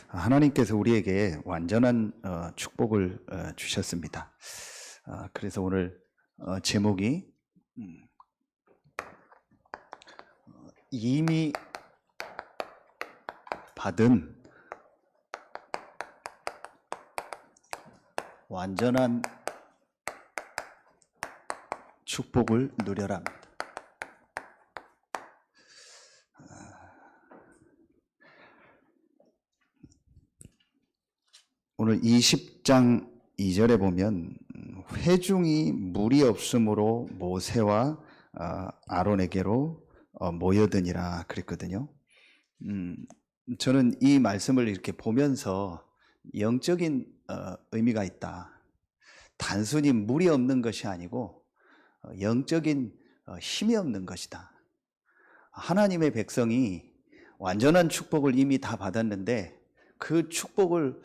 하나님께서 우리에게 완전한 축복을 주셨습니다. 그래서 오늘 제목이 이미 받은 완전한 축복을 누려라. 오늘 20장 2절에 보면 회중이 물이 없으므로 모세와 아론에게로 모여드니라 그랬거든요. 저는 이 말씀을 이렇게 보면서 영적인 의미가 있다. 단순히 물이 없는 것이 아니고 영적인 힘이 없는 것이다. 하나님의 백성이 완전한 축복을 이미 다 받았는데 그 축복을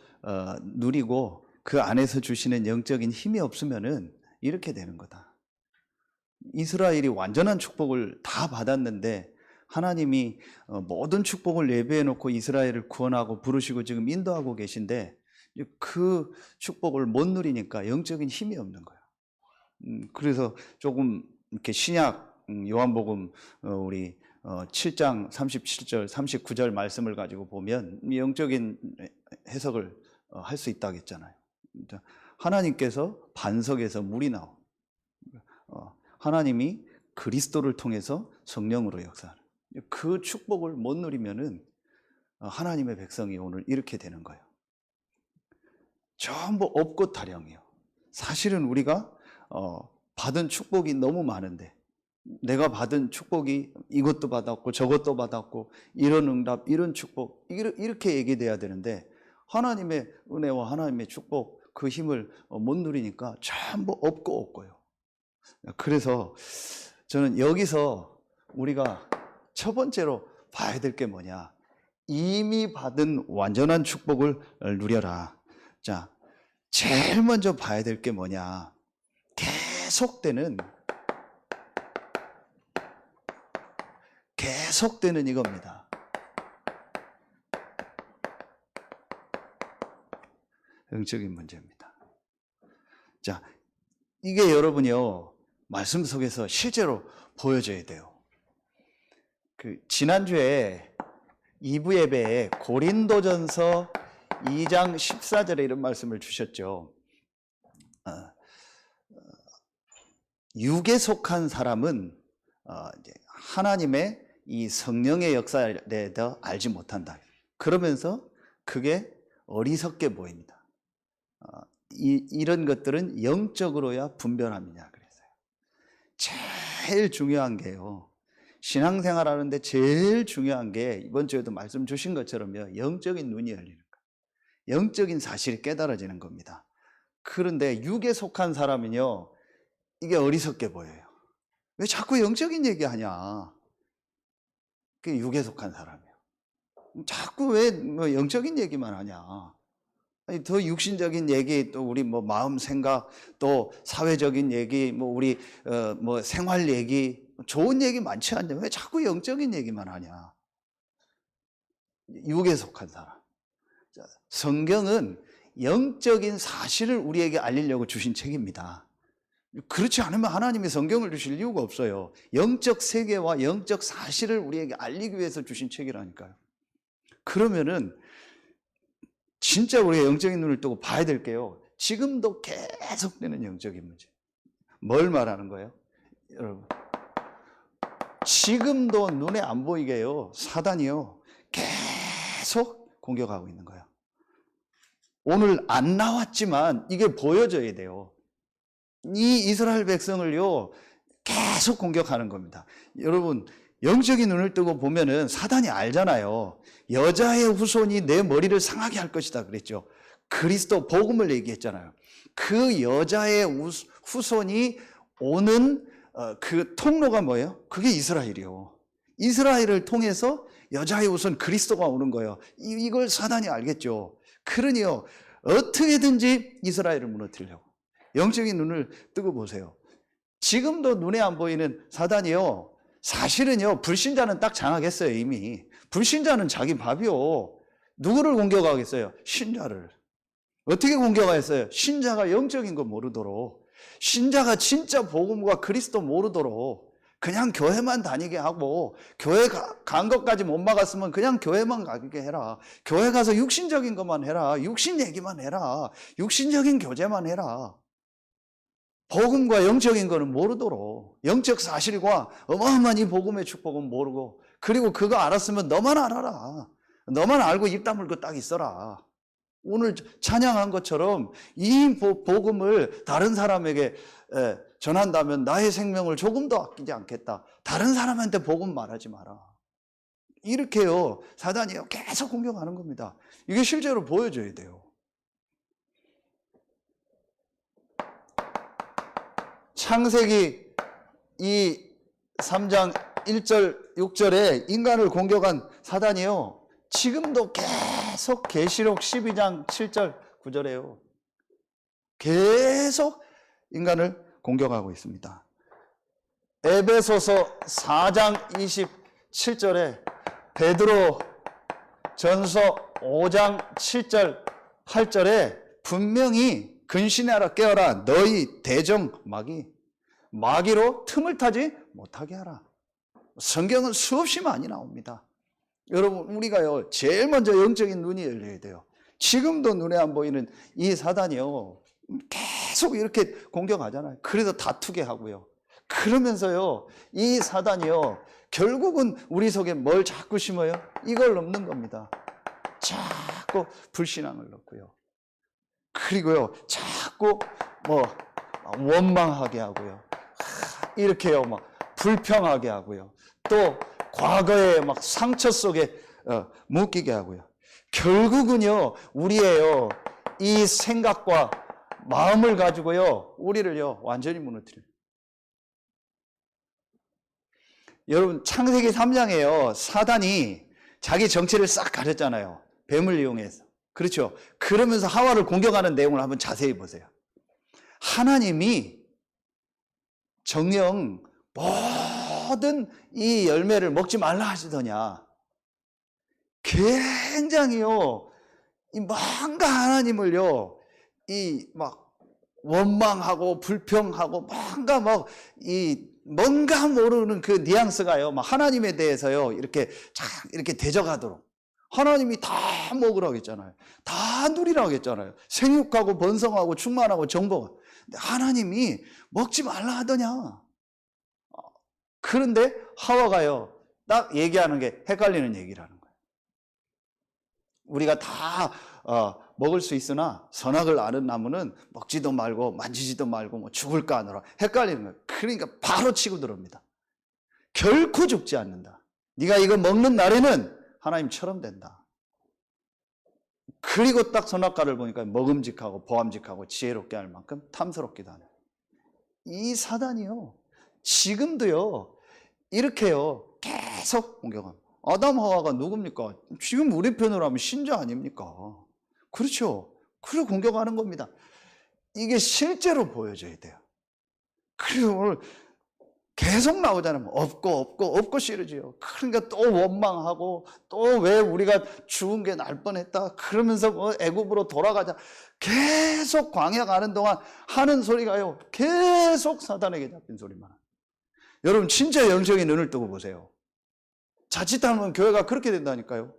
누리고 그 안에서 주시는 영적인 힘이 없으면은 이렇게 되는 거다. 이스라엘이 완전한 축복을 다 받았는데 하나님이 모든 축복을 예배해 놓고 이스라엘을 구원하고 부르시고 지금 인도하고 계신데 그 축복을 못 누리니까 영적인 힘이 없는 거야. 그래서 조금 이렇게 신약 요한복음 우리 7장 37절 39절 말씀을 가지고 보면 영적인 해석을 할 수 있다고 했잖아요. 하나님께서 반석에서 물이 나오. 하나님이 그리스도를 통해서 성령으로 역사하는 그 축복을 못 누리면은 하나님의 백성이 오늘 이렇게 되는 거예요. 전부 없고 타령이에요. 사실은 우리가 받은 축복이 너무 많은데 내가 받은 축복이 이것도 받았고 저것도 받았고 이런 응답 이런 축복 이렇게 얘기돼야 되는데 하나님의 은혜와 하나님의 축복 그 힘을 못 누리니까 전부 없고 없고요. 그래서 저는 여기서 우리가 첫 번째로 봐야 될 게 뭐냐, 이미 받은 완전한 축복을 누려라. 자, 제일 먼저 봐야 될 게 뭐냐, 계속되는 이겁니다. 영적인 문제입니다. 자, 이게 여러분이요 말씀 속에서 실제로 보여져야 돼요. 지난주에 2부 예배에 고린도전서 2장 14절에 이런 말씀을 주셨죠. 육에 속한 사람은 하나님의 이 성령의 역사에 대해 알지 못한다. 그러면서 그게 어리석게 보입니다. 이런 것들은 영적으로야 분별함이냐 그랬어요. 제일 중요한 게요, 신앙생활 하는데 제일 중요한 게 이번 주에도 말씀 주신 것처럼요, 영적인 눈이 열리는 거예요. 영적인 사실이 깨달아지는 겁니다. 그런데 육에 속한 사람은요 이게 어리석게 보여요. 왜 자꾸 영적인 얘기하냐, 그게 육에 속한 사람이에요. 자꾸 왜 영적인 얘기만 하냐. 아니, 더 육신적인 얘기, 또 우리 마음 생각, 또 사회적인 얘기, 우리 생활 얘기, 좋은 얘기 많지 않냐. 왜 자꾸 영적인 얘기만 하냐. 육에 속한 사람. 성경은 영적인 사실을 우리에게 알리려고 주신 책입니다. 그렇지 않으면 하나님이 성경을 주실 이유가 없어요. 영적 세계와 영적 사실을 우리에게 알리기 위해서 주신 책이라니까요. 그러면은 진짜 우리가 영적인 눈을 뜨고 봐야 될 게요, 지금도 계속되는 영적인 문제. 뭘 말하는 거예요? 여러분, 지금도 눈에 안 보이게요, 사단이요 계속 공격하고 있는 거예요. 오늘 안 나왔지만 이게 보여져야 돼요. 이 이스라엘 백성을요 계속 공격하는 겁니다. 여러분, 영적인 눈을 뜨고 보면은 사단이 알잖아요. 여자의 후손이 내 머리를 상하게 할 것이다 그랬죠. 그리스도 복음을 얘기했잖아요. 그 여자의 후손이 오는 그 통로가 뭐예요? 그게 이스라엘이요. 이스라엘을 통해서 여자의 후손 그리스도가 오는 거예요. 이걸 사단이 알겠죠. 그러니요 어떻게든지 이스라엘을 무너뜨리려고. 영적인 눈을 뜨고 보세요. 지금도 눈에 안 보이는 사단이요, 사실은요 불신자는 딱 장악했어요. 이미 불신자는 자기 밥이요. 누구를 공격하겠어요? 신자를. 어떻게 공격하겠어요? 신자가 영적인 거 모르도록, 신자가 진짜 복음과 그리스도 모르도록 그냥 교회만 다니게 하고, 교회 간 것까지 못 막았으면 그냥 교회만 가게 해라. 교회 가서 육신적인 것만 해라. 육신 얘기만 해라. 육신적인 교제만 해라. 복음과 영적인 거는 모르도록, 영적 사실과 어마어마한 이 복음의 축복은 모르고, 그리고 그거 알았으면 너만 알아라. 너만 알고 입 다물고 딱 있어라. 오늘 찬양한 것처럼 이 복음을 다른 사람에게 전한다면 나의 생명을 조금도 아끼지 않겠다. 다른 사람한테 복음 말하지 마라. 이렇게요, 사단이요 계속 공격하는 겁니다. 이게 실제로 보여줘야 돼요. 창세기 이 3장 1절 6절에 인간을 공격한 사단이요, 지금도 계속 계시록 12장 7절 9절에요. 계속 인간을 공격하고 있습니다. 에베소서 4장 27절에 베드로 전서 5장 7절 8절에 분명히 근신하라 깨어라 너희 대적 마귀로 틈을 타지 못하게 하라. 성경은 수없이 많이 나옵니다. 여러분, 우리가요 제일 먼저 영적인 눈이 열려야 돼요. 지금도 눈에 안 보이는 이 사단이요 계속 이렇게 공격하잖아요. 그래서 다투게 하고요. 그러면서요 이 사단이요 결국은 우리 속에 뭘 자꾸 심어요? 이걸 넣는 겁니다. 자꾸 불신앙을 넣고요. 그리고요 자꾸 원망하게 하고요. 이렇게요 막 불평하게 하고요. 또 과거의 막 상처 속에 묶이게 하고요. 결국은요 우리의 이 생각과 마음을 가지고요 우리를요 완전히 무너뜨려요. 여러분, 창세기 3장에요 사단이 자기 정체를 싹 가렸잖아요. 뱀을 이용해서. 그렇죠. 그러면서 하와를 공격하는 내용을 한번 자세히 보세요. 하나님이 정녕 모든 이 열매를 먹지 말라 하시더냐. 굉장히요 이 뭔가 하나님을요 이 막 원망하고 불평하고 뭔가 모르는 그 뉘앙스가요 막 하나님에 대해서요 이렇게 대적하도록, 하나님이 다 먹으라고 했잖아요. 다 누리라고 했잖아요. 생육하고 번성하고 충만하고 정복하고. 근데 하나님이 먹지 말라 하더냐. 그런데 하와가요 딱 얘기하는 게 헷갈리는 얘기라는 거예요. 우리가 다 먹을 수 있으나 선악을 아는 나무는 먹지도 말고 만지지도 말고 뭐 죽을까 하느라 헷갈리는 거예요. 그러니까 바로 치고 들어옵니다. 결코 죽지 않는다. 네가 이거 먹는 날에는 하나님처럼 된다. 그리고 딱 선악과를 보니까 먹음직하고 보암직하고 지혜롭게 할 만큼 탐스럽기도 하네. 이 사단이요 지금도요 이렇게요 계속 공격합니다. 아담 하와가 누굽니까? 지금 우리 편으로 하면 신자 아닙니까? 그렇죠. 그리고 공격하는 겁니다. 이게 실제로 보여져야 돼요. 그리고 오늘 계속 나오잖아요. 없고 싫어지요. 그러니까 또 원망하고 또 왜 우리가 죽은 게 날 뻔했다. 그러면서 애굽으로 돌아가자. 계속 광야 가는 동안 하는 소리가요. 계속 사단에게 잡힌 소리만. 여러분 진짜 영적인 눈을 뜨고 보세요. 자칫하면 교회가 그렇게 된다니까요.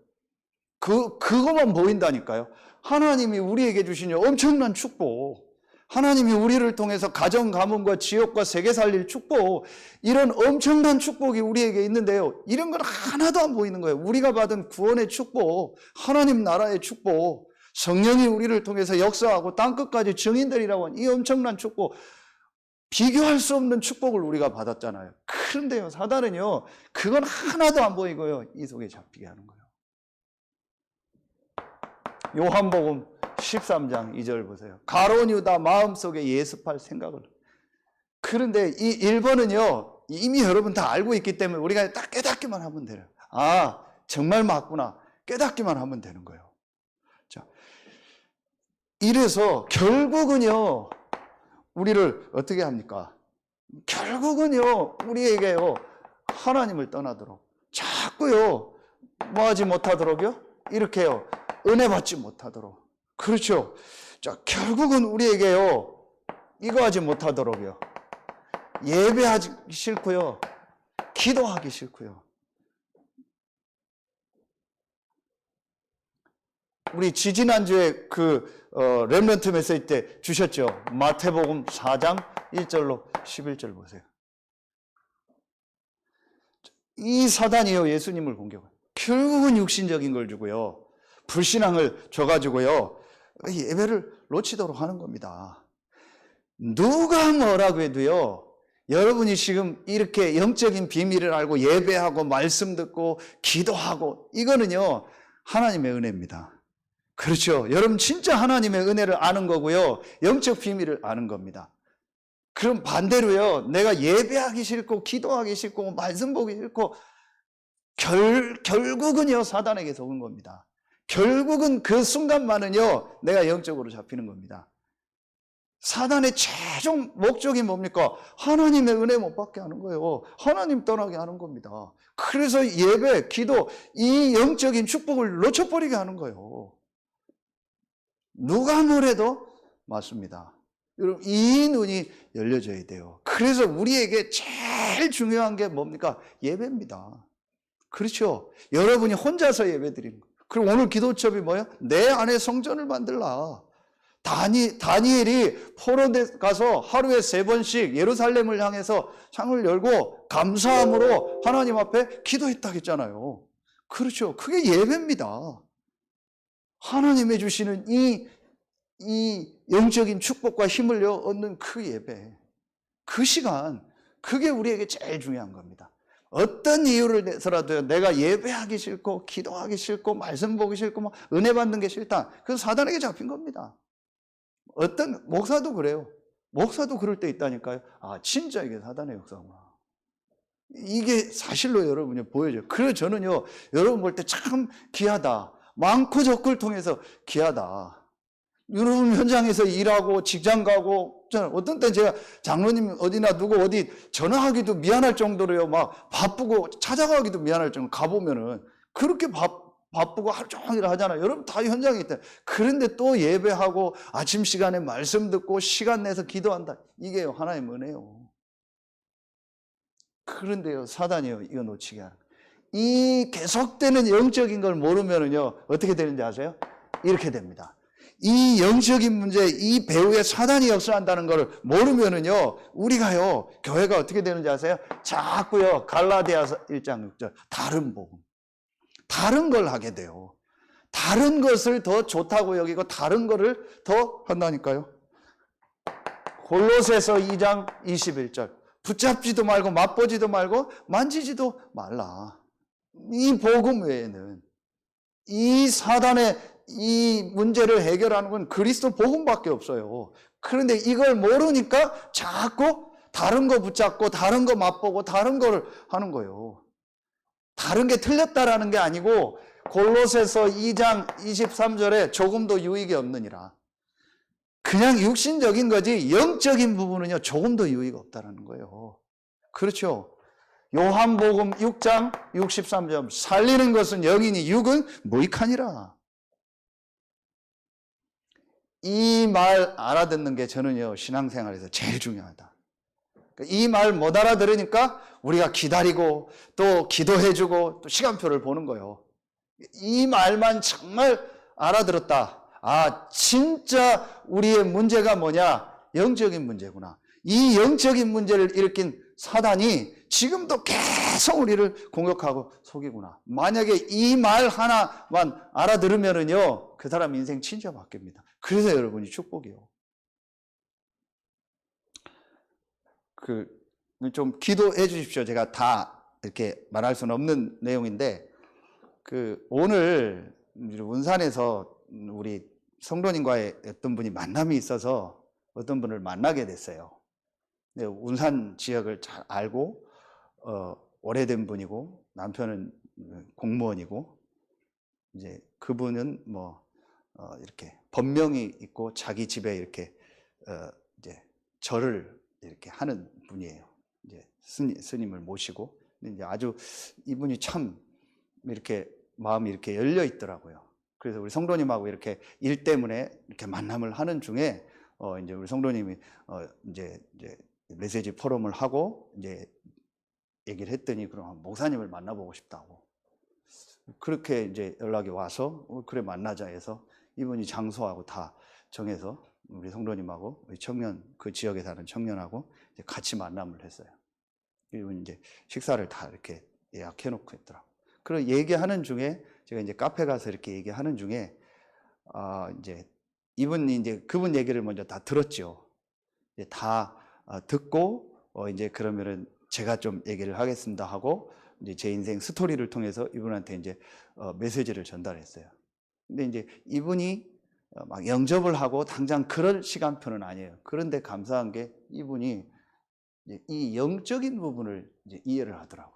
그것만 보인다니까요. 하나님이 우리에게 주신 엄청난 축복, 하나님이 우리를 통해서 가정 가문과 지역과 세계 살릴 축복, 이런 엄청난 축복이 우리에게 있는데요 이런 건 하나도 안 보이는 거예요. 우리가 받은 구원의 축복, 하나님 나라의 축복, 성령이 우리를 통해서 역사하고 땅끝까지 증인들이라고 하는 이 엄청난 축복, 비교할 수 없는 축복을 우리가 받았잖아요. 그런데요 사단은요 그건 하나도 안 보이고요 이 속에 잡히게 하는 거예요. 요한복음 13장 2절 보세요. 가룟 유다 마음속에 예습할 생각을. 그런데 이 1번은요 이미 여러분 다 알고 있기 때문에 우리가 딱 깨닫기만 하면 돼요. 아 정말 맞구나 깨닫기만 하면 되는 거예요. 자, 이래서 결국은요 우리를 어떻게 합니까? 결국은요 우리에게요 하나님을 떠나도록, 자꾸요 뭐 하지 못하도록요 이렇게요. 은혜 받지 못하도록. 그렇죠. 자, 결국은 우리에게요. 이거 하지 못하도록요. 예배하기 싫고요. 기도하기 싫고요. 우리 지지난주에 렘넌트 메시지 때 주셨죠. 마태복음 4장 1절로 11절 보세요. 이 사단이요, 예수님을 공격해요. 결국은 육신적인 걸 주고요. 불신앙을 줘가지고요. 예배를 놓치도록 하는 겁니다. 누가 뭐라고 해도요. 여러분이 지금 이렇게 영적인 비밀을 알고 예배하고 말씀 듣고 기도하고 이거는요. 하나님의 은혜입니다. 그렇죠. 여러분 진짜 하나님의 은혜를 아는 거고요. 영적 비밀을 아는 겁니다. 그럼 반대로요. 내가 예배하기 싫고 기도하기 싫고 말씀 보기 싫고 결국은요. 사단에게 속은 겁니다. 결국은 그 순간만은요. 내가 영적으로 잡히는 겁니다. 사단의 최종 목적이 뭡니까? 하나님의 은혜 못 받게 하는 거예요. 하나님 떠나게 하는 겁니다. 그래서 예배, 기도, 이 영적인 축복을 놓쳐버리게 하는 거예요. 누가 뭐래도 맞습니다. 여러분, 이 눈이 열려져야 돼요. 그래서 우리에게 제일 중요한 게 뭡니까? 예배입니다. 그렇죠? 여러분이 혼자서 예배 드리는 거예요. 그럼 오늘 기도첩이 뭐예요? 내 안에 성전을 만들라. 다니엘이 포로에 가서 하루에 3번씩 예루살렘을 향해서 창을 열고 감사함으로 하나님 앞에 기도했다고 했잖아요. 그렇죠. 그게 예배입니다. 하나님이 주시는 이 영적인 축복과 힘을 얻는 그 예배, 그 시간, 그게 우리에게 제일 중요한 겁니다. 어떤 이유를 내서라도 내가 예배하기 싫고 기도하기 싫고 말씀 보기 싫고 은혜 받는 게 싫다. 그건 사단에게 잡힌 겁니다. 어떤 목사도 그래요. 목사도 그럴 때 있다니까요. 아, 진짜 이게 사단의 역사구나. 이게 사실로 여러분이 보여져요. 그래서 저는요, 여러분 볼 때 참 귀하다. 많고 적고를 통해서 귀하다. 여러분 현장에서 일하고 직장 가고, 어떤 때 제가 장로님 어디나 두고 어디 전화하기도 미안할 정도로요, 막 바쁘고 찾아가기도 미안할 정도로 가보면은 그렇게 바쁘고 하루 종일 하잖아요. 여러분 다 현장에 있다. 그런데 또 예배하고 아침 시간에 말씀 듣고 시간 내서 기도한다. 이게 하나님의 은혜요. 그런데요, 사단이요, 이거 놓치게 하는 거예요. 이 계속되는 영적인 걸 모르면은요, 어떻게 되는지 아세요? 이렇게 됩니다. 이 영적인 문제, 이 배후에 사단이 역사한다는 걸 모르면은요, 우리가요, 교회가 어떻게 되는지 아세요? 자꾸요, 갈라디아서 1장 6절, 다른 복음. 다른 걸 하게 돼요. 다른 것을 더 좋다고 여기고 다른 거를 더 한다니까요. 골로새서 2장 21절. 붙잡지도 말고 맛보지도 말고 만지지도 말라. 이 복음 외에는 이 사단의 이 문제를 해결하는 건 그리스도 복음밖에 없어요. 그런데 이걸 모르니까 자꾸 다른 거 붙잡고 다른 거 맛보고 다른 거를 하는 거예요. 다른 게 틀렸다라는 게 아니고 골로새서 2장 23절에 조금도 유익이 없느니라. 그냥 육신적인 거지 영적인 부분은요 조금도 유익이 없다라는 거예요. 그렇죠. 요한복음 6장 63절 살리는 것은 영이니 육은 무익하니라. 이 말 알아듣는 게 저는요 신앙생활에서 제일 중요하다. 이 말 못 알아들으니까 우리가 기다리고 또 기도해주고 또 시간표를 보는 거예요. 이 말만 정말 알아들었다. 아, 진짜 우리의 문제가 뭐냐? 영적인 문제구나. 이 영적인 문제를 일으킨 사단이 지금도 계속 우리를 공격하고 속이구나. 만약에 이 말 하나만 알아들으면은요, 그 사람 인생 진짜 바뀝니다. 그래서 여러분이 축복이요. 좀 기도해 주십시오. 제가 다 이렇게 말할 수는 없는 내용인데, 오늘 운산에서 우리 성도님과의 어떤 분이 만남이 있어서 어떤 분을 만나게 됐어요. 운산 지역을 잘 알고, 오래된 분이고, 남편은 공무원이고, 이제 그분은 이렇게 법명이 있고, 자기 집에 이렇게, 이제 절을 이렇게 하는 분이에요. 이제 스님을 모시고. 근데 이제 아주 이분이 참 이렇게 마음이 이렇게 열려 있더라고요. 그래서 우리 성도님하고 이렇게 일 때문에 이렇게 만남을 하는 중에 이제 우리 성도님이 이제 메시지 포럼을 하고 이제 얘기를 했더니 그럼 목사님을 만나보고 싶다고. 그렇게 이제 연락이 와서 그래 만나자 해서 이분이 장소하고 다 정해서 우리 성도님하고 우리 청년 그 지역에 사는 청년하고 이제 같이 만남을 했어요. 이분 이제 식사를 다 이렇게 예약해 놓고 했더라고. 그리고 얘기하는 중에 제가 이제 카페 가서 이렇게 얘기하는 중에 이제 이분이 이제 그분 얘기를 먼저 다 들었죠. 이제 다 듣고 이제 그러면은 제가 좀 얘기를 하겠습니다 하고 이제 제 인생 스토리를 통해서 이분한테 이제 메시지를 전달했어요. 근데 이제 이분이 막 영접을 하고 당장 그럴 시간표는 아니에요. 그런데 감사한 게 이분이 이제 이 영적인 부분을 이제 이해를 하더라고요.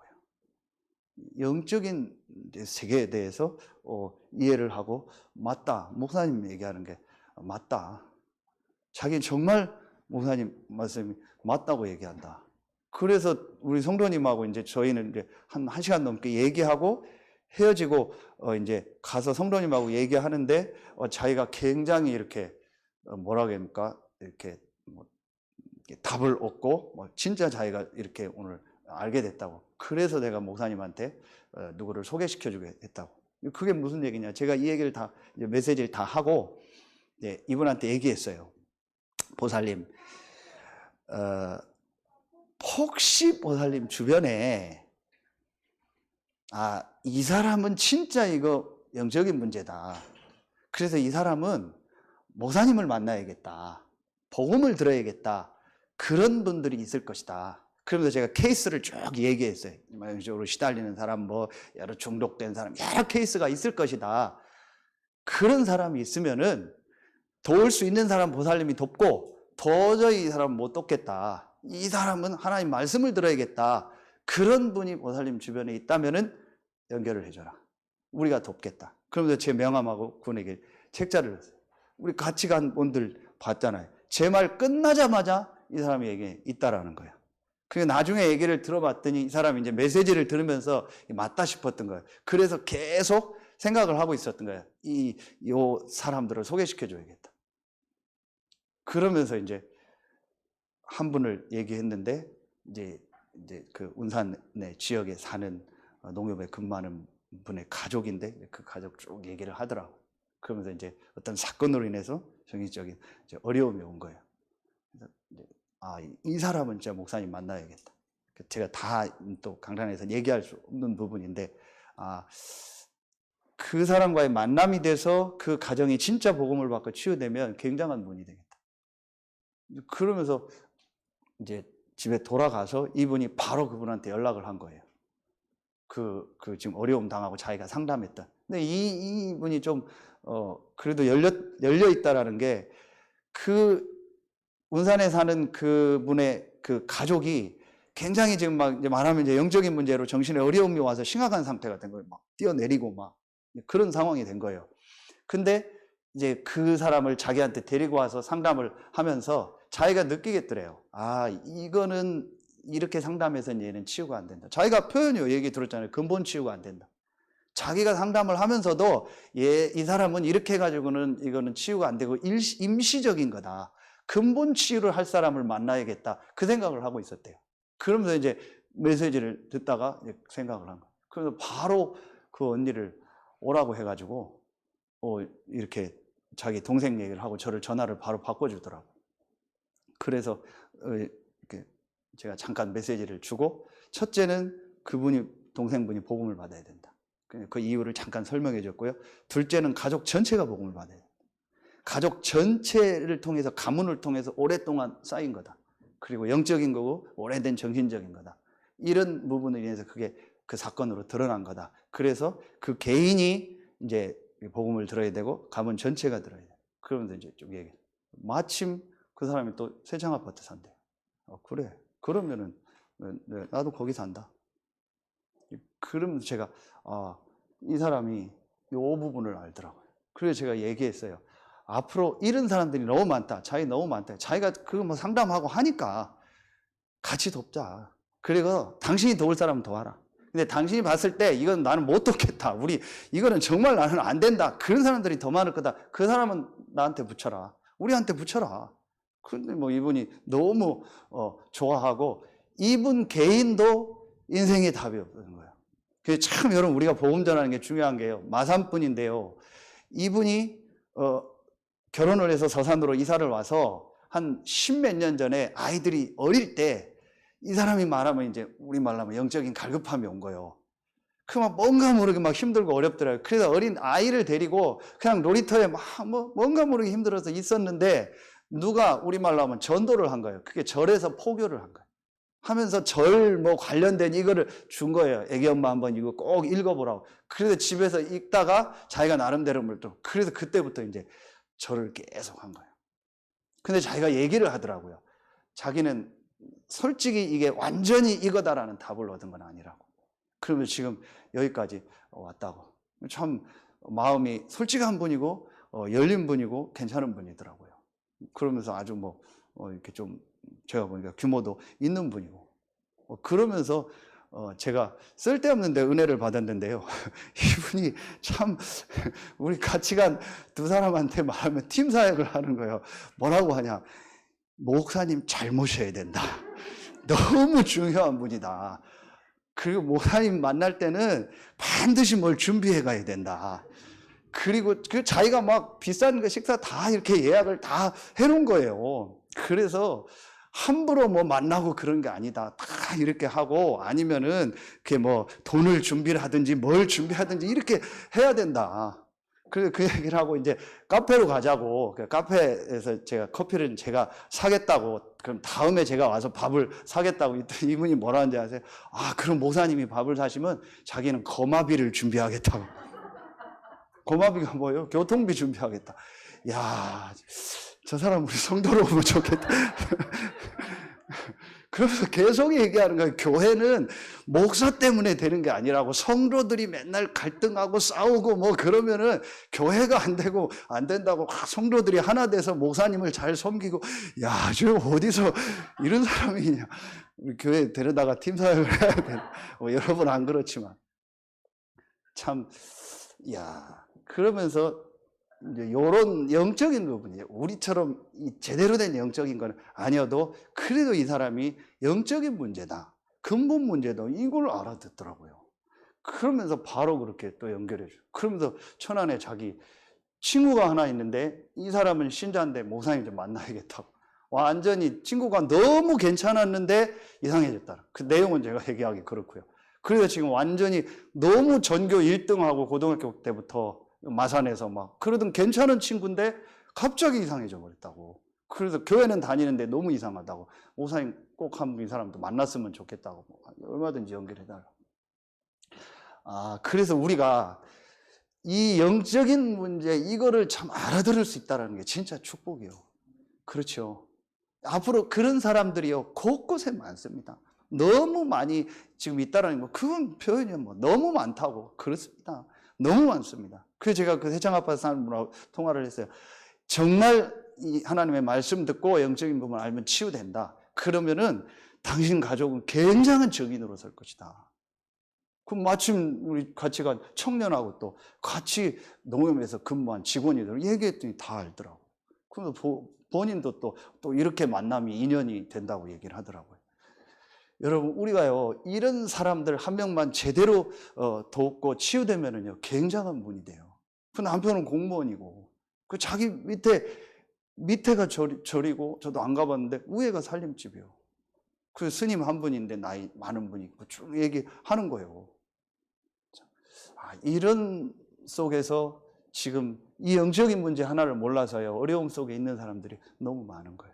영적인 세계에 대해서 이해를 하고 맞다. 목사님 얘기하는 게 맞다. 자기는 정말 목사님 말씀이 맞다고 얘기한다. 그래서 우리 성도님하고 이제 저희는 이제 한 시간 넘게 얘기하고 헤어지고 이제 가서 성도님하고 얘기하는데 자기가 굉장히 이렇게 뭐라고 합니까? 이렇게 뭐 답을 얻고 진짜 자기가 이렇게 오늘 알게 됐다고. 그래서 내가 목사님한테 누구를 소개시켜주게 했다고. 그게 무슨 얘기냐? 제가 이 얘기를 다 이제 메시지를 다 하고 이분한테 얘기했어요. 보살님, 혹시 보살님 주변에 이 사람은 진짜 이거 영적인 문제다. 그래서 이 사람은 목사님을 만나야겠다. 복음을 들어야겠다. 그런 분들이 있을 것이다. 그러면서 제가 케이스를 쭉 얘기했어요. 영적으로 시달리는 사람, 여러 중독된 사람, 여러 케이스가 있을 것이다. 그런 사람이 있으면은 도울 수 있는 사람 보살님이 돕고 도저히 이 사람은 못 돕겠다. 이 사람은 하나님 말씀을 들어야겠다. 그런 분이 보살님 주변에 있다면은 연결을 해줘라. 우리가 돕겠다. 그러면서 제 명함하고 그분에게 책자를 줬어요. 우리 같이 간 분들 봤잖아요. 제 말 끝나자마자 이 사람이 얘기에 있다라는 거예요. 그리고 나중에 얘기를 들어봤더니 이 사람이 이제 메시지를 들으면서 맞다 싶었던 거예요. 그래서 계속 생각을 하고 있었던 거예요. 이 사람들을 소개시켜줘야겠다. 그러면서 이제 한 분을 얘기했는데 이제 그 운산의 지역에 사는 농협에 근무하는 분의 가족인데 그 가족 쭉 얘기를 하더라고. 그러면서 이제 어떤 사건으로 인해서 정신적인 어려움이 온 거예요. 그래서 이제 이 사람은 진짜 목사님 만나야겠다. 제가 다 또 강단에서 얘기할 수 없는 부분인데 그 사람과의 만남이 돼서 그 가정이 진짜 복음을 받고 치유되면 굉장한 분이 되겠다. 그러면서 이제 집에 돌아가서 이분이 바로 그분한테 연락을 한 거예요. 그 지금 어려움 당하고 자기가 상담했던. 근데 이분이 좀 그래도 열려 있다라는 게 그 운산에 사는 그분의 그 가족이 굉장히 지금 막 이제 말하면 이제 영적인 문제로 정신에 어려움이 와서 심각한 상태가 된 거예요. 막 뛰어내리고 막 그런 상황이 된 거예요. 근데 이제 그 사람을 자기한테 데리고 와서 상담을 하면서 자기가 느끼겠더래요. 이거는 이렇게 상담해서는 얘는 치유가 안 된다. 자기가 표현이요. 얘기 들었잖아요. 근본 치유가 안 된다. 자기가 상담을 하면서도 이 사람은 이렇게 해가지고는 이거는 치유가 안 되고 임시적인 거다. 근본 치유를 할 사람을 만나야겠다. 그 생각을 하고 있었대요. 그러면서 이제 메시지를 듣다가 생각을 한 거예요. 그래서 바로 그 언니를 오라고 해가지고 이렇게 자기 동생 얘기를 하고 저를 전화를 바로 바꿔주더라고요. 그래서 제가 잠깐 메시지를 주고 첫째는 그분이 동생분이 복음을 받아야 된다. 그 이유를 잠깐 설명해 줬고요. 둘째는 가족 전체가 복음을 받아야 된다. 가족 전체를 통해서 가문을 통해서 오랫동안 쌓인 거다. 그리고 영적인 거고 오래된 정신적인 거다. 이런 부분에 인해서 그게 그 사건으로 드러난 거다. 그래서 그 개인이 이제 복음을 들어야 되고 가문 전체가 들어야 돼. 그러면서 이제 좀 얘기해. 마침 그 사람이 또 세창 아파트 산대. 그래. 그러면은 나도 거기 산다. 그러면서 제가 이 사람이 이 부분을 알더라고요. 그래서 제가 얘기했어요. 앞으로 이런 사람들이 너무 많다. 자기 너무 많다. 자기가 그거 뭐 상담하고 하니까 같이 돕자. 그리고 당신이 도울 사람은 도와라. 근데 당신이 봤을 때 이건 나는 못 돕겠다. 이거는 정말 나는 안 된다. 그런 사람들이 더 많을 거다. 그 사람은 나한테 붙여라. 우리한테 붙여라. 근데 뭐 이분이 너무 좋아하고 이분 개인도 인생의 답이 없는 거예요. 그래서 참 여러분 우리가 복음 전하는 게 중요한 게요. 마산분인데요. 이분이 결혼을 해서 서산으로 이사를 와서 한 10몇 년 전에 아이들이 어릴 때 이 사람이 말하면 이제 우리 말로 하면 영적인 갈급함이 온 거예요. 그막 뭔가 모르게 막 힘들고 어렵더라고요. 그래서 어린 아이를 데리고 그냥 놀이터에 막 뭔가 모르게 힘들어서 있었는데 누가 우리 말로 하면 전도를 한 거예요. 그게 절에서 포교를 한 거예요. 하면서 절 뭐 관련된 이거를 준 거예요. 애기 엄마 한번 이거 꼭 읽어보라고. 그래서 집에서 읽다가 자기가 나름대로 물도. 그래서 그때부터 이제 절을 계속 한 거예요. 근데 자기가 얘기를 하더라고요. 자기는 솔직히 이게 완전히 이거다라는 답을 얻은 건 아니라고. 그러면 지금 여기까지 왔다고. 참 마음이 솔직한 분이고 열린 분이고 괜찮은 분이더라고요. 그러면서 아주 뭐 이렇게 좀 제가 보니까 규모도 있는 분이고 그러면서 제가 쓸데없는데 은혜를 받았는데요. 이분이 참 우리 같이 간 두 사람한테 말하면 팀 사역을 하는 거예요. 뭐라고 하냐. 목사님 잘 모셔야 된다. 너무 중요한 분이다. 그리고 목사님 만날 때는 반드시 뭘 준비해 가야 된다. 그리고 자기가 막 비싼 거 식사 다 이렇게 예약을 다 해놓은 거예요. 그래서 함부로 뭐 만나고 그런 게 아니다. 다 이렇게 하고 아니면은 그게 뭐 돈을 준비를 하든지 뭘 준비하든지 이렇게 해야 된다. 그래서 그 얘기를 하고 이제 카페로 가자고. 카페에서 제가 커피를 제가 사겠다고. 그럼 다음에 제가 와서 밥을 사겠다고. 이분이 뭐라 하는지 아세요? 아, 그럼 목사님이 밥을 사시면 자기는 거마비를 준비하겠다고. 거마비가 뭐예요? 교통비 준비하겠다. 야, 저 사람 우리 성도로 오면 좋겠다. 그래서 계속 얘기하는 거예요. 교회는 목사 때문에 되는 게 아니라고. 성도들이 맨날 갈등하고 싸우고 뭐 그러면은 교회가 안 되고 안 된다고. 성도들이 하나 돼서 목사님을 잘 섬기고. 야, 저 어디서 이런 사람이 있냐. 우리 교회 데려다가 팀 사역을 해야 돼. 여러분 안 그렇지만 참, 야, 그러면서 이제 요런 영적인 부분이에요. 우리처럼 제대로 된 영적인 건 아니어도 그래도 이 사람이 영적인 문제다. 근본 문제다. 이걸 알아듣더라고요. 그러면서 바로 그렇게 또 연결해줘요. 그러면서 천안에 자기 친구가 하나 있는데 이 사람은 신자인데 목사님 좀 만나야겠다고. 완전히 친구가 너무 괜찮았는데 이상해졌다. 그 내용은 제가 얘기하기 그렇고요. 그래서 지금 완전히 너무 전교 1등하고 고등학교 때부터 마산에서 막 그러던 괜찮은 친구인데 갑자기 이상해져 버렸다고. 그래서 교회는 다니는데 너무 이상하다고. 목사님 꼭 한 분 이 사람도 만났으면 좋겠다고. 얼마든지 연결해달라. 아, 그래서 우리가 이 영적인 문제 이거를 참 알아들을 수 있다는 게 진짜 축복이에요. 그렇죠. 앞으로 그런 사람들이요 곳곳에 많습니다. 너무 많이 지금 있다라는 거 그건 표현이 뭐 너무 많다고. 그렇습니다. 너무 많습니다. 그래서 제가 그 해창 아파트 사는 분하고 통화를 했어요. 정말 이 하나님의 말씀 듣고 영적인 부분을 알면 치유된다. 그러면은 당신 가족은 굉장한 증인으로 설 것이다. 그럼 마침 우리 같이 간 청년하고 또 같이 농협에서 근무한 직원이들 얘기했더니 다 알더라고. 그러면서 본인도 또 이렇게 만남이 인연이 된다고 얘기를 하더라고요. 여러분 우리가요 이런 사람들 한 명만 제대로 돕고 치유되면은요 굉장한 분이 돼요. 그 남편은 공무원이고 그 자기 밑에가 절이고 저도 안 가봤는데 위에가 살림집이에요. 그 스님 한 분인데 나이 많은 분이 쭉 얘기하는 거예요. 이런 속에서 지금 이 영적인 문제 하나를 몰라서요 어려움 속에 있는 사람들이 너무 많은 거예요.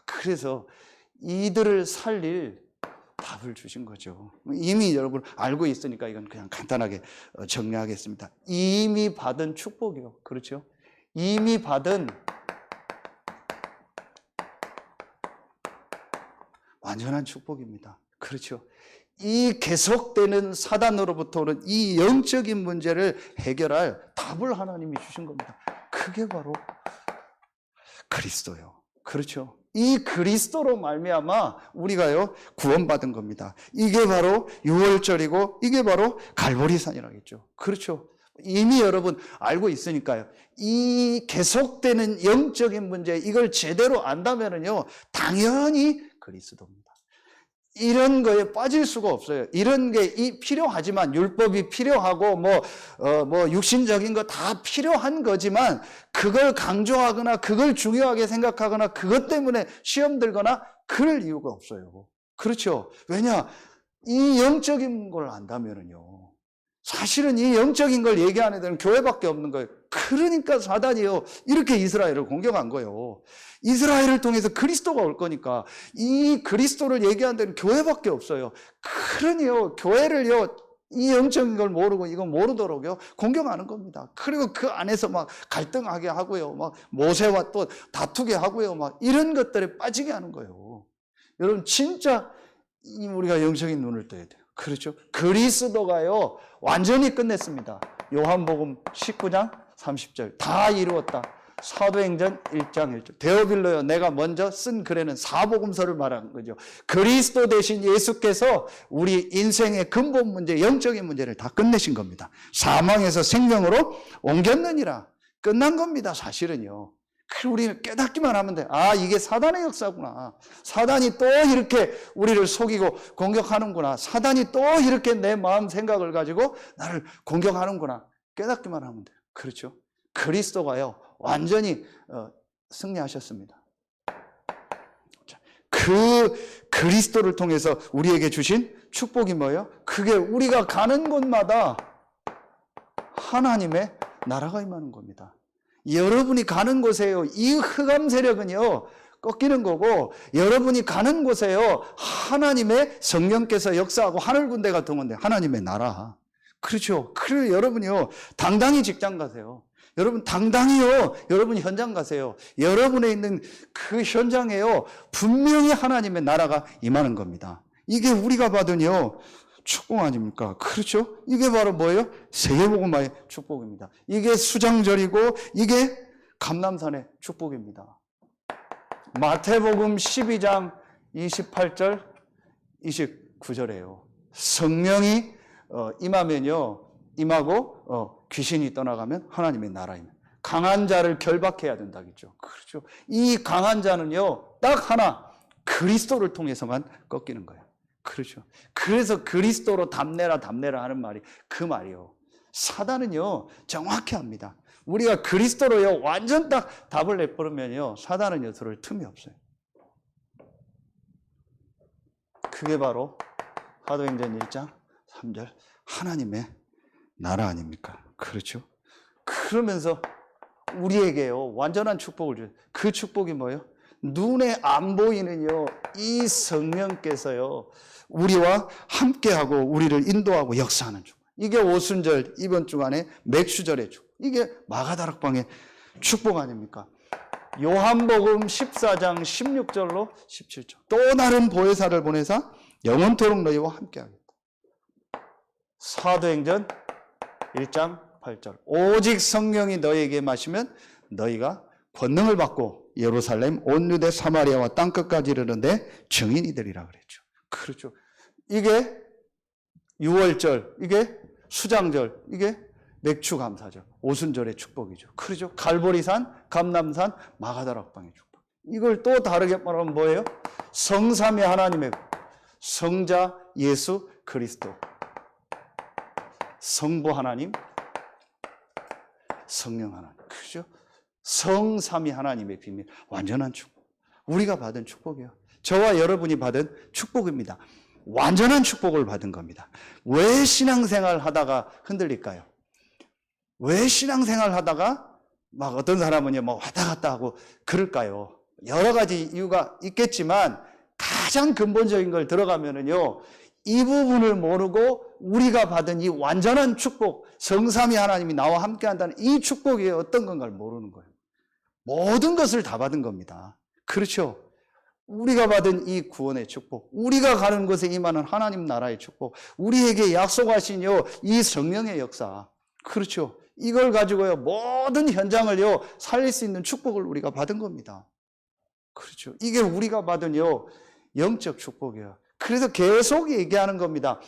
그래서 이들을 살릴 답을 주신 거죠. 이미 여러분 알고 있으니까 이건 그냥 간단하게 정리하겠습니다. 이미 받은 축복이요. 그렇죠? 이미 받은 완전한 축복입니다. 그렇죠? 이 계속되는 사단으로부터 오는 이 영적인 문제를 해결할 답을 하나님이 주신 겁니다. 그게 바로 그리스도요. 그렇죠? 이 그리스도로 말미암아 우리가요 구원받은 겁니다. 이게 바로 유월절이고 이게 바로 갈보리산이라겠죠. 그렇죠. 이미 여러분 알고 있으니까요. 이 계속되는 영적인 문제, 이걸 제대로 안다면은요 당연히 그리스도입니다. 이런 거에 빠질 수가 없어요. 이런 게 필요하지만, 율법이 필요하고 뭐 육신적인 거 다 필요한 거지만, 그걸 강조하거나 그걸 중요하게 생각하거나 그것 때문에 시험 들거나 그럴 이유가 없어요. 그렇죠. 왜냐? 이 영적인 걸 안다면은요 사실은 이 영적인 걸 얘기하는 데는 교회밖에 없는 거예요. 그러니까 사단이요 이렇게 이스라엘을 공격한 거예요. 이스라엘을 통해서 그리스도가 올 거니까 이 그리스도를 얘기하는 데는 교회밖에 없어요. 그러니요 교회를요 이 영적인 걸 모르고 이건 모르도록요 공격하는 겁니다. 그리고 그 안에서 막 갈등하게 하고요, 막 모세와 또 다투게 하고요, 막 이런 것들에 빠지게 하는 거예요. 여러분 진짜 우리가 영적인 눈을 떠야 돼요. 그렇죠? 그리스도가요 완전히 끝냈습니다. 요한복음 19장 30절 다 이루었다. 사도행전 1장 1절 데오빌로요 내가 먼저 쓴 글에는 사복음서를 말하는 거죠. 그리스도 대신 예수께서 우리 인생의 근본 문제, 영적인 문제를 다 끝내신 겁니다. 사망에서 생명으로 옮겼느니라. 끝난 겁니다. 사실은요. 우리는 깨닫기만 하면 돼. 아, 이게 사단의 역사구나. 사단이 또 이렇게 우리를 속이고 공격하는구나. 사단이 또 이렇게 내 마음 생각을 가지고 나를 공격하는구나. 깨닫기만 하면 돼요. 그렇죠? 그리스도가요 완전히 승리하셨습니다. 그 그리스도를 통해서 우리에게 주신 축복이 뭐예요? 그게 우리가 가는 곳마다 하나님의 나라가 임하는 겁니다. 여러분이 가는 곳에요 이 흑암 세력은요 꺾이는 거고, 여러분이 가는 곳에요 하나님의 성령께서 역사하고 하늘 군대가 동원돼 하나님의 나라. 그렇죠. 그래서 여러분이요 당당히 직장 가세요. 여러분 당당히요 여러분 현장 가세요. 여러분에 있는 그 현장에요 분명히 하나님의 나라가 임하는 겁니다. 이게 우리가 받은요 축복 아닙니까? 그렇죠? 이게 바로 뭐예요? 세계복음화의 축복입니다. 이게 수장절이고 이게 감람산의 축복입니다. 마태복음 12장 28절 29절이에요. 성령이 임하면요 임하고 귀신이 떠나가면 하나님의 나라입니다. 강한 자를 결박해야 된다겠죠. 그렇죠. 이 강한 자는요 딱 하나 그리스도를 통해서만 꺾이는 거예요. 그렇죠. 그래서 그리스도로 답내라 하는 말이 그 말이요. 사단은요 정확히 합니다. 우리가 그리스도로요 완전 딱 답을 내버리면요 사단은요 들을 틈이 없어요. 그게 바로 사도행전 1장 3절 하나님의 나라 아닙니까? 그렇죠. 그러면서 우리에게요 완전한 축복을 줘요. 그 축복이 뭐예요? 눈에 안 보이는요 이 성령께서요 우리와 함께하고 우리를 인도하고 역사하는 축복. 이게 오순절 이번 주간에 맥주절의 축복. 이게 마가다락방의 축복 아닙니까? 요한복음 14장 16절로 17절 또 다른 보혜사를 보내사 영원토록 너희와 함께하겠다. 사도행전 1장 8절 오직 성령이 너희에게 마시면 너희가 권능을 받고 예루살렘 온 유대 사마리아와 땅끝까지 이르는데 증인이 되리라 그랬죠. 그렇죠. 이게 유월절, 이게 수장절, 이게 맥주감사절, 오순절의 축복이죠. 그렇죠. 갈보리산, 감람산, 마가다락방의 축복. 이걸 또 다르게 말하면 뭐예요? 성삼위 하나님의 성자 예수 그리스도, 성부 하나님, 성령 하나님. 그렇죠. 성삼위 하나님의 비밀, 완전한 축복. 우리가 받은 축복이에요. 저와 여러분이 받은 축복입니다. 완전한 축복을 받은 겁니다. 왜 신앙생활 하다가 흔들릴까요? 왜 신앙생활 하다가 막 어떤 사람은요 뭐 왔다 갔다 하고 그럴까요? 여러 가지 이유가 있겠지만 가장 근본적인 걸 들어가면은요 이 부분을 모르고 우리가 받은 이 완전한 축복, 성삼위 하나님이 나와 함께 한다는 이 축복이 어떤 건가를 모르는 거예요. 모든 것을 다 받은 겁니다. 그렇죠? 우리가 받은 이 구원의 축복, 우리가 가는 곳에 임하는 하나님 나라의 축복, 우리에게 약속하신요 이 성령의 역사, 그렇죠? 이걸 가지고요 모든 현장을요 살릴 수 있는 축복을 우리가 받은 겁니다. 그렇죠. 이게 우리가 받은요, 영적 축복이에요. 그래서 계속 얘기하는 겁니다.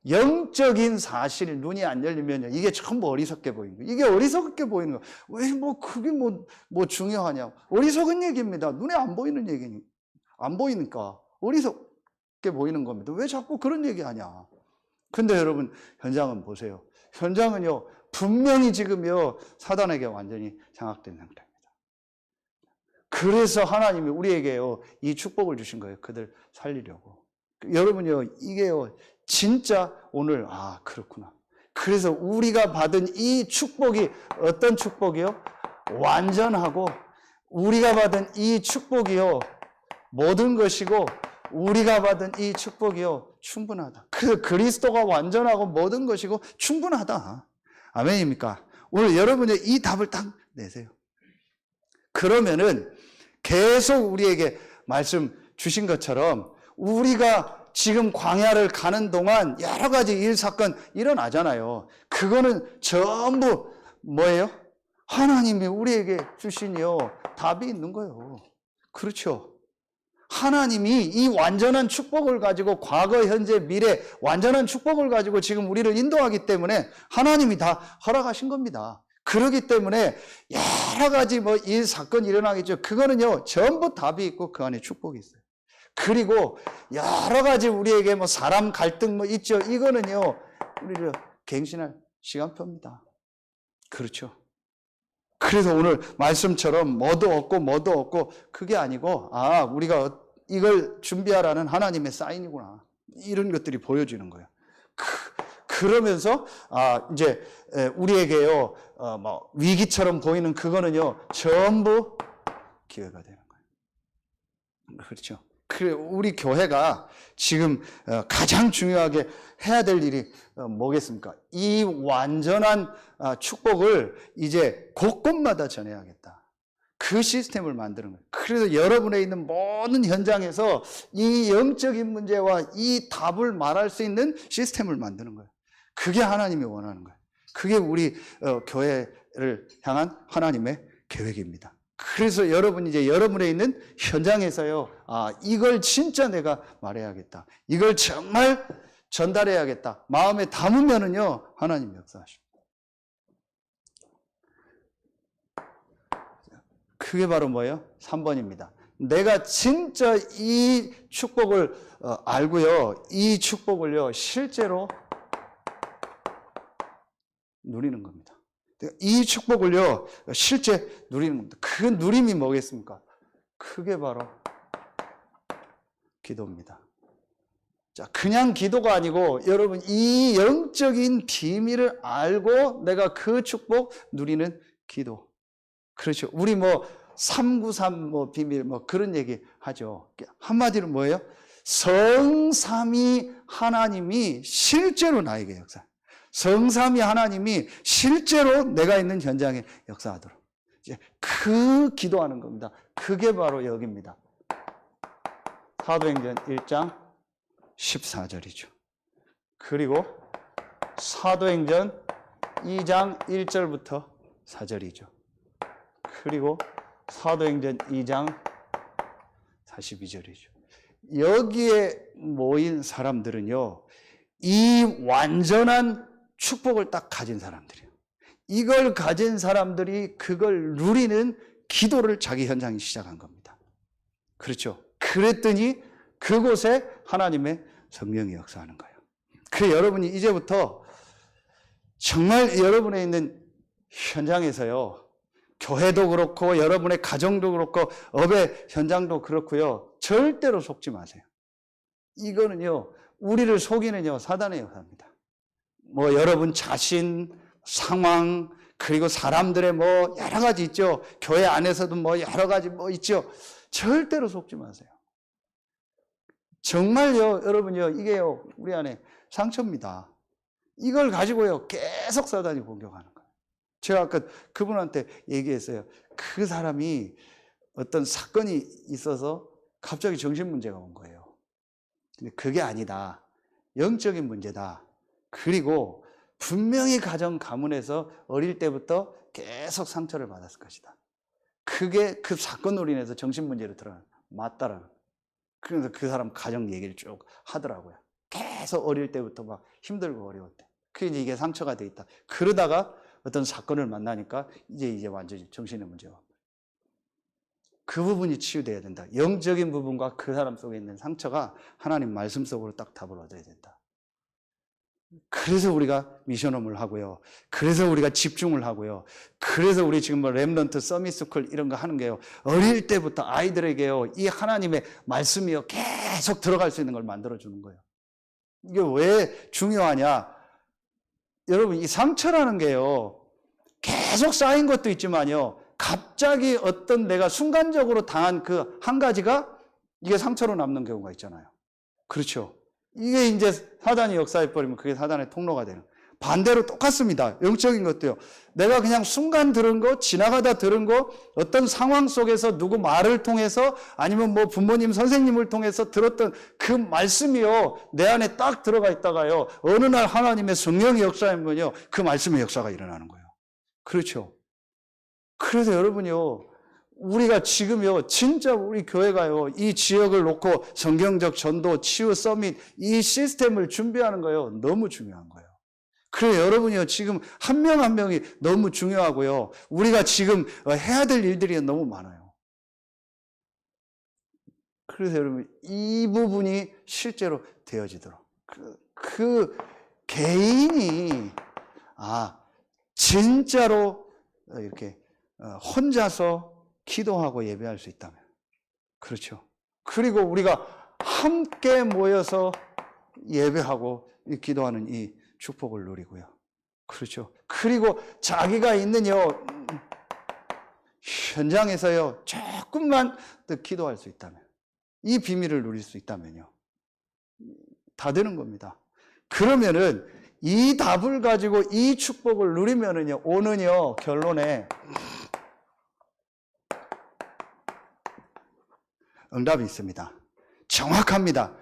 영적인 사실 눈이 안 열리면요, 이게 전부 어리석게 보이는 거예요. 이게 어리석게 보이는 거예요. 왜 그게 뭐 중요하냐? 어리석은 얘기입니다. 눈에 안 보이는 얘기니. 안 보이니까 어리석게 보이는 겁니다. 왜 자꾸 그런 얘기하냐? 근데 여러분, 현장은 보세요. 현장은요, 분명히 지금요, 사단에게 완전히 장악된 상태입니다. 그래서 하나님이 우리에게요, 이 축복을 주신 거예요. 그들 살리려고. 여러분요, 이게요, 진짜 오늘, 그렇구나. 그래서 우리가 받은 이 축복이 어떤 축복이요? 완전하고, 우리가 받은 이 축복이요, 모든 것이고, 우리가 받은 이 축복이요, 충분하다. 그리스도가 완전하고 모든 것이고 충분하다. 아멘입니까? 오늘 여러분이 이 답을 딱 내세요. 그러면은 계속 우리에게 말씀 주신 것처럼 우리가 지금 광야를 가는 동안 여러 가지 일, 사건 일어나잖아요. 그거는 전부 뭐예요? 하나님이 우리에게 주신요, 답이 있는 거예요. 그렇죠. 하나님이 이 완전한 축복을 가지고 과거, 현재, 미래 완전한 축복을 가지고 지금 우리를 인도하기 때문에 하나님이 다 허락하신 겁니다. 그렇기 때문에 여러 가지 일, 사건 일어나겠죠. 그거는요, 전부 답이 있고 그 안에 축복이 있어요. 그리고 여러 가지 우리에게 사람 갈등 있죠. 이거는요, 우리를 갱신할 시간표입니다. 그렇죠. 그래서 오늘 말씀처럼 뭐도 없고 그게 아니고 우리가 이걸 준비하라는 하나님의 사인이구나. 이런 것들이 보여지는 거예요. 그러면서 이제 우리에게요, 위기처럼 보이는 그거는요, 전부 기회가 되는 거예요. 그렇죠. 우리 교회가 지금 가장 중요하게 해야 될 일이 뭐겠습니까? 이 완전한 축복을 이제 곳곳마다 전해야겠다. 그 시스템을 만드는 거예요. 그래서 여러분에 있는 모든 현장에서 이 영적인 문제와 이 답을 말할 수 있는 시스템을 만드는 거예요. 그게 하나님이 원하는 거예요. 그게 우리 교회를 향한 하나님의 계획입니다. 그래서 여러분이 이제 여러분에 있는 현장에서요, 이걸 진짜 내가 말해야겠다. 이걸 정말 전달해야겠다. 마음에 담으면은요, 하나님 역사하십니다. 그게 바로 뭐예요? 3번입니다. 내가 진짜 이 축복을 알고요, 이 축복을요, 실제로 누리는 겁니다. 이 축복을요, 실제 누리는 겁니다. 그 누림이 뭐겠습니까? 그게 바로 기도입니다. 자, 그냥 기도가 아니고 여러분 이 영적인 비밀을 알고 내가 그 축복 누리는 기도. 그렇죠. 우리 393 비밀 그런 얘기 하죠. 한마디로 뭐예요? 성삼위 하나님이 실제로 나에게 역사. 성삼위 하나님이 실제로 내가 있는 현장에 역사하도록. 이제 그 기도하는 겁니다. 그게 바로 여기입니다. 사도행전 1장 14절이죠. 그리고 사도행전 2장 1절부터 4절이죠. 그리고 사도행전 2장 42절이죠. 여기에 모인 사람들은요, 이 완전한 축복을 딱 가진 사람들이에요. 이걸 가진 사람들이 그걸 누리는 기도를 자기 현장에 시작한 겁니다. 그렇죠. 그랬더니 그곳에 하나님의 성령이 역사하는 거예요. 그래서 여러분이 이제부터 정말 여러분에 있는 현장에서요, 교회도 그렇고 여러분의 가정도 그렇고 업의 현장도 그렇고요, 절대로 속지 마세요. 이거는요, 우리를 속이는요, 사단의 역사입니다. 여러분 자신, 상황, 그리고 사람들의 여러 가지 있죠. 교회 안에서도 여러 가지 있죠. 절대로 속지 마세요. 정말요, 여러분요, 이게요, 우리 안에 상처입니다. 이걸 가지고요, 계속 사단이 공격하는 거예요. 제가 아까 그분한테 얘기했어요. 그 사람이 어떤 사건이 있어서 갑자기 정신문제가 온 거예요. 근데 그게 아니다. 영적인 문제다. 그리고 분명히 가정 가문에서 어릴 때부터 계속 상처를 받았을 것이다. 그게 그 사건으로 인해서 정신문제로 드러난 맞다라는. 그래서 그 사람 가정 얘기를 쭉 하더라고요. 계속 어릴 때부터 막 힘들고 어려웠대. 그게 이게 상처가 돼 있다. 그러다가 어떤 사건을 만나니까 이제 완전히 정신의 문제가. 그 부분이 치유돼야 된다. 영적인 부분과 그 사람 속에 있는 상처가 하나님 말씀 속으로 딱 답을 얻어야 된다. 그래서 우리가 미션홈을 하고요. 그래서 우리가 집중을 하고요. 그래서 우리 지금 뭐 렘넌트 서밋스쿨 이런 거 하는 게요. 어릴 때부터 아이들에게요. 이 하나님의 말씀이요. 계속 들어갈 수 있는 걸 만들어주는 거예요. 이게 왜 중요하냐? 여러분, 이 상처라는 게요. 계속 쌓인 것도 있지만요. 갑자기 어떤 내가 순간적으로 당한 그 한 가지가 이게 상처로 남는 경우가 있잖아요. 그렇죠. 이게 이제 사단이 역사해버리면 그게 사단의 통로가 되는. 반대로 똑같습니다. 영적인 것도요. 내가 그냥 순간 들은 거, 지나가다 들은 거, 어떤 상황 속에서 누구 말을 통해서 아니면 뭐 부모님, 선생님을 통해서 들었던 그 말씀이요. 내 안에 딱 들어가 있다가요. 어느 날 하나님의 성령의 역사하면요. 그 말씀의 역사가 일어나는 거예요. 그렇죠. 그래서 여러분요. 우리가 지금요, 진짜 우리 교회가요, 이 지역을 놓고 성경적 전도, 치유 서밋, 이 시스템을 준비하는 거예요. 너무 중요한 거예요. 그래서 여러분이요, 지금 한 명 한 명이 너무 중요하고요. 우리가 지금 해야 될 일들이 너무 많아요. 그래서 여러분, 이 부분이 실제로 되어지도록. 그 개인이, 진짜로 이렇게 혼자서 기도하고 예배할 수 있다면. 그렇죠. 그리고 우리가 함께 모여서 예배하고 기도하는 이 축복을 누리고요. 그렇죠. 그리고 자기가 있는요, 현장에서요, 조금만 더 기도할 수 있다면. 이 비밀을 누릴 수 있다면요. 다 되는 겁니다. 그러면은 이 답을 가지고 이 축복을 누리면은요, 오는요, 결론에 응답이 있습니다. 정확합니다.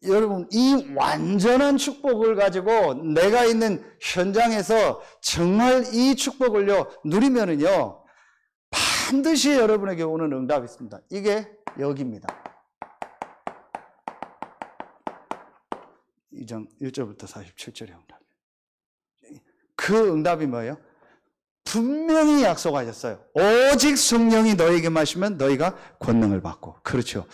여러분, 이 완전한 축복을 가지고 내가 있는 현장에서 정말 이 축복을요, 누리면은요, 반드시 여러분에게 오는 응답이 있습니다. 이게 여기입니다. 2장 1절부터 47절의 응답. 그 응답이 뭐예요? 분명히 약속하셨어요. 오직 성령이 너에게 마시면 너희가 권능을 받고. 그렇죠.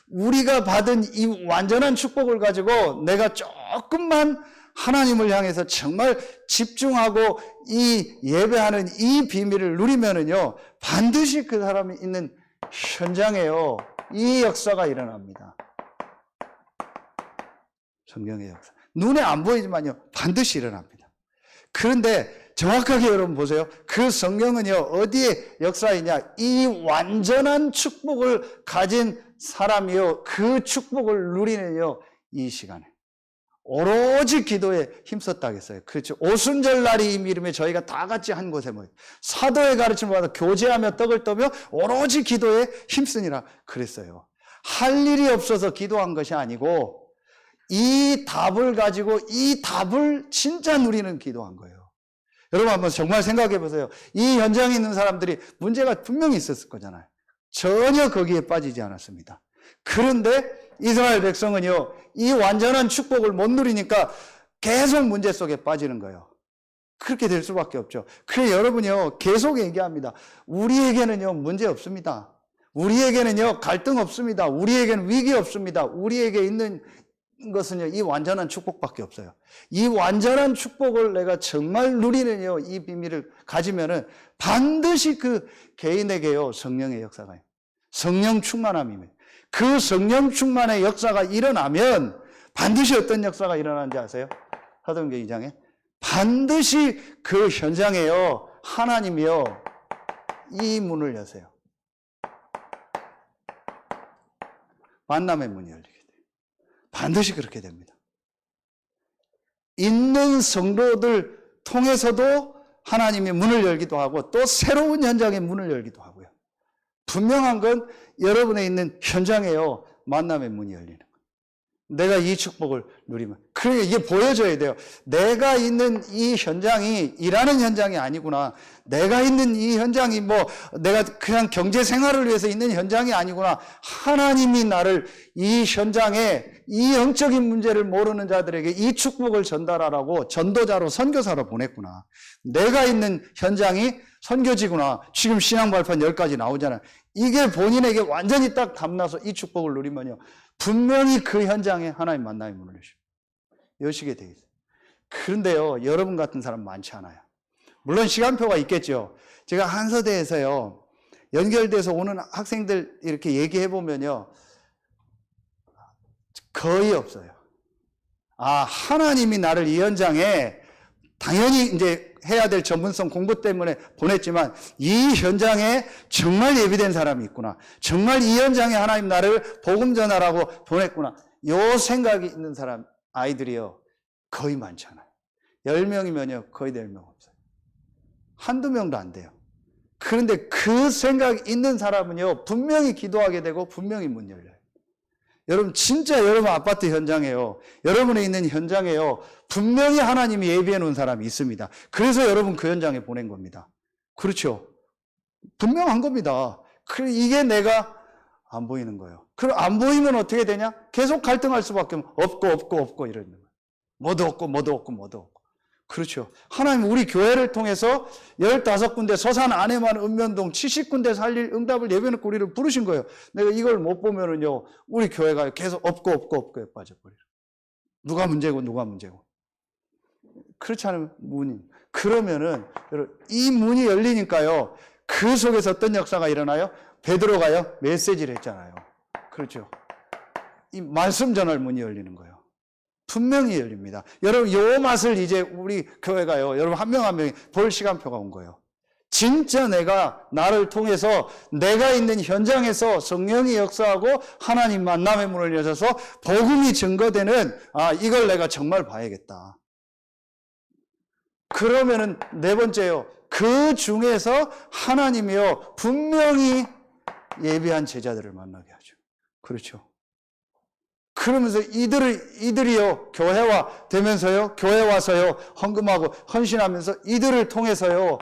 우리가 받은 이 완전한 축복을 가지고 내가 조금만 하나님을 향해서 정말 집중하고 이 예배하는 이 비밀을 누리면은요, 반드시 그 사람이 있는 현장에요, 이 역사가 일어납니다. 성령의 역사. 눈에 안 보이지만요, 반드시 일어납니다. 그런데 정확하게 여러분 보세요. 그 성령은요, 어디에 역사이냐? 이 완전한 축복을 가진 사람이요, 그 축복을 누리는요, 이 시간에. 오로지 기도에 힘썼다 하겠어요. 그렇죠. 오순절날이 이름에 저희가 다 같이 한 곳에 모여 사도의 가르침을 받아 교제하며 떡을 떠며 오로지 기도에 힘쓰니라 그랬어요. 할 일이 없어서 기도한 것이 아니고 이 답을 가지고 이 답을 진짜 누리는 기도한 거예요. 여러분 한번 정말 생각해 보세요. 이 현장에 있는 사람들이 문제가 분명히 있었을 거잖아요. 전혀 거기에 빠지지 않았습니다. 그런데 이스라엘 백성은요, 이 완전한 축복을 못 누리니까 계속 문제 속에 빠지는 거예요. 그렇게 될 수밖에 없죠. 그래서 여러분요, 계속 얘기합니다. 우리에게는요, 문제 없습니다. 우리에게는요, 갈등 없습니다. 우리에게는 위기 없습니다. 우리에게 있는 것은요, 이 완전한 축복밖에 없어요. 이 완전한 축복을 내가 정말 누리는요, 이 비밀을 가지면은 반드시 그 개인에게요, 성령의 역사가, 성령 충만함입니다. 그 성령 충만의 역사가 일어나면 반드시 어떤 역사가 일어나는지 아세요? 사도행전 2장에 반드시 그 현장에요, 하나님이요, 이 문을 여세요. 만남의 문이 열리게 돼요. 반드시 그렇게 됩니다. 있는 성도들 통해서도 하나님의 문을 열기도 하고 또 새로운 현장의 문을 열기도 하고요. 분명한 건 여러분의 있는 현장에요, 만남의 문이 열리는 거예요. 내가 이 축복을 누리면. 그러니까 이게 보여져야 돼요. 내가 있는 이 현장이 일하는 현장이 아니구나. 내가 있는 이 현장이 내가 그냥 경제 생활을 위해서 있는 현장이 아니구나. 하나님이 나를 이 현장에 이 영적인 문제를 모르는 자들에게 이 축복을 전달하라고 전도자로 선교사로 보냈구나. 내가 있는 현장이 선교지구나. 지금 신앙 발판 10가지 나오잖아요. 이게 본인에게 완전히 딱 담나서 이 축복을 누리면요. 분명히 그 현장에 하나님 만남의 문을 여시게 되어 있어요. 그런데요, 여러분 같은 사람 많지 않아요. 물론 시간표가 있겠죠. 제가 한서대에서요, 연결돼서 오는 학생들 이렇게 얘기해 보면요, 거의 없어요. 하나님이 나를 이 현장에 당연히 이제 해야 될 전문성 공부 때문에 보냈지만 이 현장에 정말 예비된 사람이 있구나. 정말 이 현장에 하나님 나를 복음 전하라고 보냈구나. 요 생각이 있는 사람, 아이들이요. 거의 많지 않아요. 10명이면요. 거의 10명 없어요. 한두 명도 안 돼요. 그런데 그 생각이 있는 사람은요. 분명히 기도하게 되고 분명히 문 열려요. 여러분 진짜 여러분 아파트 현장에요. 여러분이 있는 현장에요. 분명히 하나님이 예비해 놓은 사람이 있습니다. 그래서 여러분 그 현장에 보낸 겁니다. 그렇죠? 분명한 겁니다. 이게 내가 안 보이는 거예요. 그럼 안 보이면 어떻게 되냐? 계속 갈등할 수밖에 없고 이러는 거예요. 뭐도 없고. 그렇죠. 하나님 우리 교회를 통해서 15군데 서산 안에만 읍면동 70군데 살릴 응답을 예배놓고 우리를 부르신 거예요. 내가 이걸 못 보면은요, 우리 교회가 계속 없고에 빠져버려요. 누가 문제고. 그렇지 않으면 문이. 그러면은, 이 문이 열리니까요, 그 속에서 어떤 역사가 일어나요? 베드로가요, 메시지를 했잖아요. 그렇죠. 이 말씀 전할 문이 열리는 거예요. 분명히 열립니다. 여러분, 요 맛을 이제 우리 교회가요, 여러분 한 명 한 명이 볼 시간표가 온 거예요. 진짜 나를 통해서 내가 있는 현장에서 성령이 역사하고 하나님 만남의 문을 여셔서 복음이 증거되는, 이걸 내가 정말 봐야겠다. 그러면은 네 번째요. 그 중에서 하나님이요, 분명히 예비한 제자들을 만나게 하죠. 그렇죠. 그러면서 이들이요, 교회와 되면서요, 교회 와서요, 헌금하고 헌신하면서 이들을 통해서요,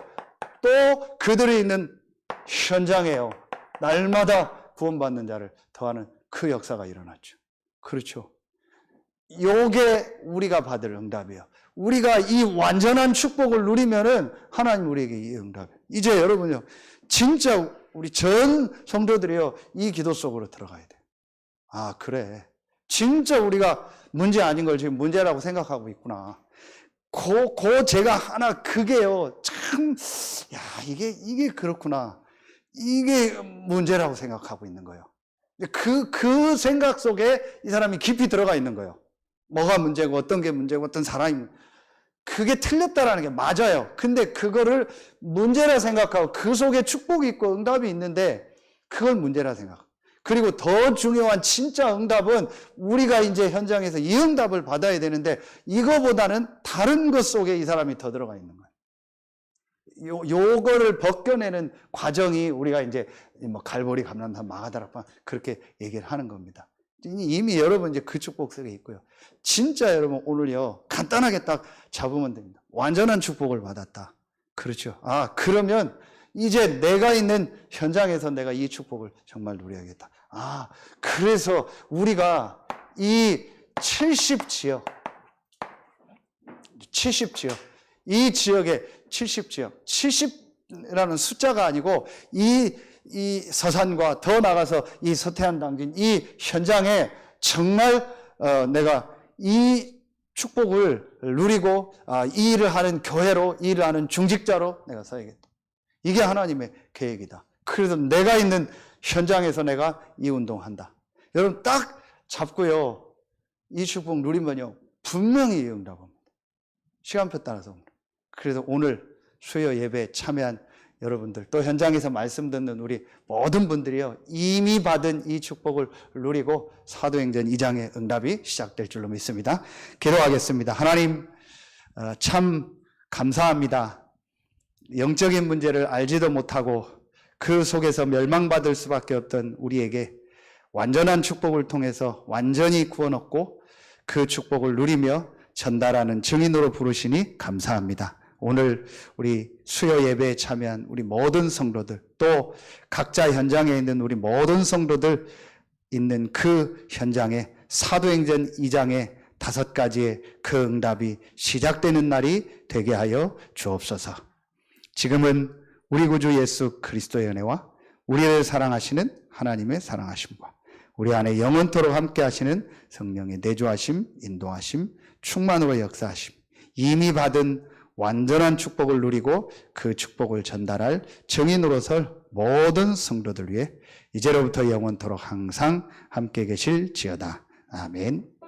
또 그들이 있는 현장에요, 날마다 구원받는 자를 더하는 그 역사가 일어났죠. 그렇죠. 요게 우리가 받을 응답이에요. 우리가 이 완전한 축복을 누리면은 하나님 우리에게 이 응답이에요. 이제 여러분요, 진짜 우리 전 성도들이요, 이 기도 속으로 들어가야 돼요. 그래. 진짜 우리가 문제 아닌 걸 지금 문제라고 생각하고 있구나. 제가 하나 그게요, 참, 이게 그렇구나. 이게 문제라고 생각하고 있는 거예요. 그 생각 속에 이 사람이 깊이 들어가 있는 거예요. 뭐가 문제고, 어떤 게 문제고, 어떤 사람이. 그게 틀렸다라는 게 맞아요. 근데 그거를 문제라 생각하고 그 속에 축복이 있고 응답이 있는데 그걸 문제라 생각하고. 그리고 더 중요한 진짜 응답은 우리가 이제 현장에서 이 응답을 받아야 되는데 이거보다는 다른 것 속에 이 사람이 더 들어가 있는 거예요. 요거를 벗겨내는 과정이 우리가 이제 갈보리 감람산 마가다락방 그렇게 얘기를 하는 겁니다. 이미 여러분 이제 그 축복 속에 있고요. 진짜 여러분 오늘요, 간단하게 딱 잡으면 됩니다. 완전한 축복을 받았다. 그렇죠. 그러면 이제 내가 있는 현장에서 내가 이 축복을 정말 누려야겠다. 그래서 우리가 이 70지역, 이 지역의 70지역, 70이라는 숫자가 아니고 이 서산과 더 나가서 이 서태안 당진 이 현장에 정말 내가 이 축복을 누리고 이 일을 하는 교회로, 이 일을 하는 중직자로 내가 서야겠다. 이게 하나님의 계획이다. 그래서 내가 있는 현장에서 내가 이 운동한다. 여러분 딱 잡고요, 이 축복 누리면요, 분명히 응답합니다. 시간표 따라서. 그래서 오늘 수요 예배에 참여한 여러분들, 또 현장에서 말씀 듣는 우리 모든 분들이요, 이미 받은 이 축복을 누리고 사도행전 2장의 응답이 시작될 줄로 믿습니다. 기도하겠습니다. 하나님, 참 감사합니다. 영적인 문제를 알지도 못하고 그 속에서 멸망받을 수밖에 없던 우리에게 완전한 축복을 통해서 완전히 구원 얻고 그 축복을 누리며 전달하는 증인으로 부르시니 감사합니다. 오늘 우리 수요 예배에 참여한 우리 모든 성도들, 또 각자 현장에 있는 우리 모든 성도들 있는 그 현장에 사도행전 2장의 5가지의 그 응답이 시작되는 날이 되게 하여 주옵소서. 지금은 우리 구주 예수 그리스도의 은혜와 우리를 사랑하시는 하나님의 사랑하심과 우리 안에 영원토록 함께 하시는 성령의 내주하심, 인도하심, 충만으로 역사하심, 이미 받은 완전한 축복을 누리고 그 축복을 전달할 증인으로 설 모든 성도들 위해 이제로부터 영원토록 항상 함께 계실지어다. 아멘.